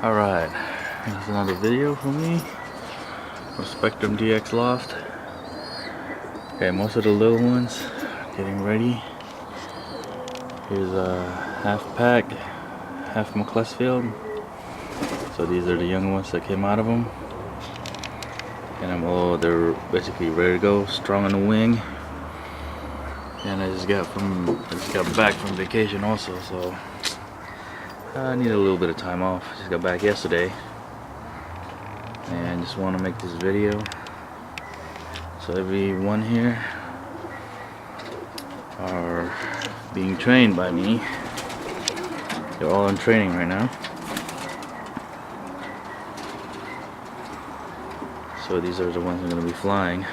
Alright, here's another video for me for Spectrum DX Loft. Okay, most of the little ones getting ready. Here's a half pack, half McClesfield. So these are the young ones that came out of them. And they're basically ready to go, strong on the wing. And I just got back from vacation also, so I need a little bit of time off. Just got back yesterday and just want to make this video. So everyone here are being trained by me. They're all in training right now. So these are the ones that are going to be flying.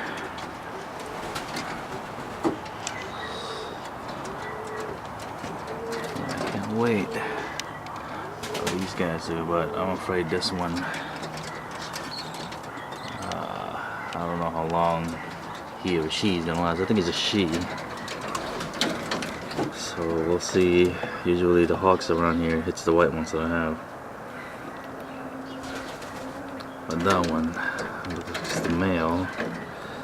I can't wait. These guys do, but I'm afraid this one, I don't know how long he or she's gonna last. I think it's a she, so we'll see. Usually the hawks around here hits the white ones that I have, but that one, it's the male.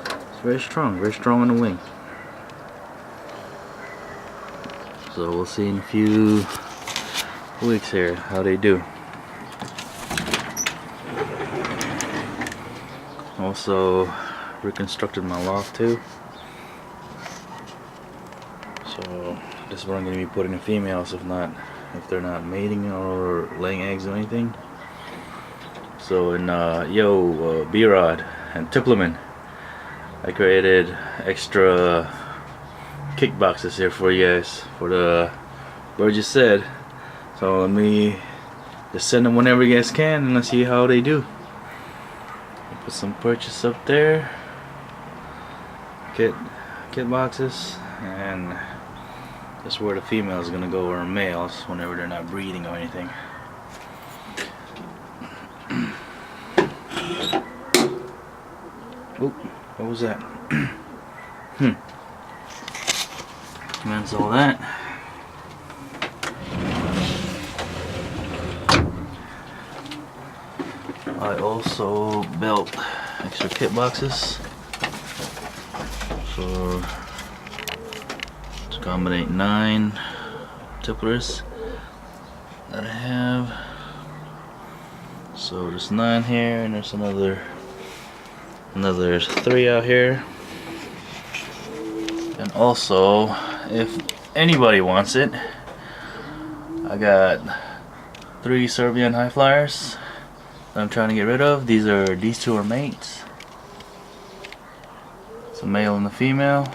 It's very strong on the wing. So we'll see in a few weeks here how they do. Also reconstructed my loft too, so this is where I'm going to be putting the females if they're not mating or laying eggs or anything. So in B-Rod and Tippleman, I created extra kick boxes here for you guys for the birds you said. So let me just send them whenever you guys can, and let's see how they do. Put some purchase up there, kit boxes, and that's where the female is gonna go, or males, whenever they're not breeding or anything. Oop, what was that? That's all that. I also built extra kit boxes to accommodate 9 tipplers that I have. So there's 9 here, and there's another 3 out here. And also, if anybody wants it, I got 3 Serbian high flyers I'm trying to get rid of. These two are mates. It's a male and a female,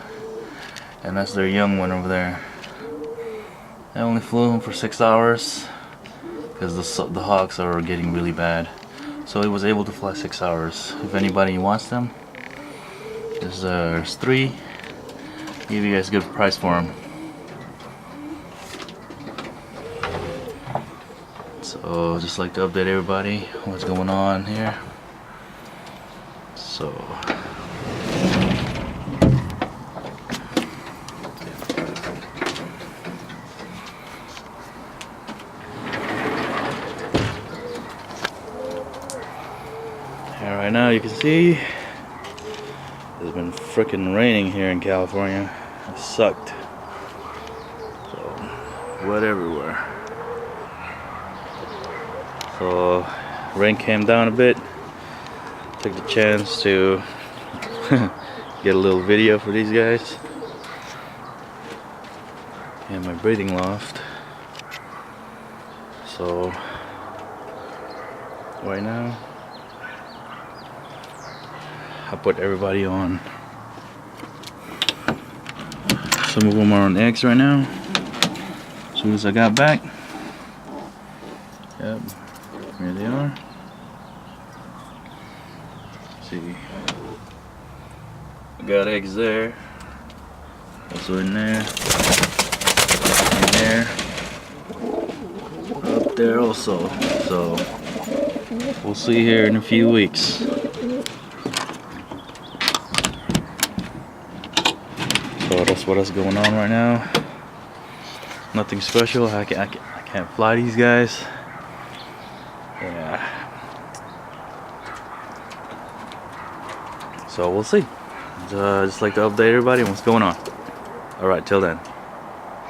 and that's their young one over there. I only flew them for 6 hours because the hawks are getting really bad. So it was able to fly 6 hours. If anybody wants them, there's 3. Give you guys a good price for them. So just like to update everybody what's going on here. So and right now you can see it's been freaking raining here in California. It sucked. So wet everywhere. So rain came down a bit. Took the chance to get a little video for these guys. And my breeding loft. So right now I put everybody on. Some of them are on eggs right now. As soon as I got back. Yep. Here they are. Let's see, I got eggs there, also in there, up there also. So we'll see here in a few weeks. So that's what is going on right now. Nothing special. I can't fly these guys. Yeah. So we'll see. Just like to update everybody on what's going on. Alright, till then.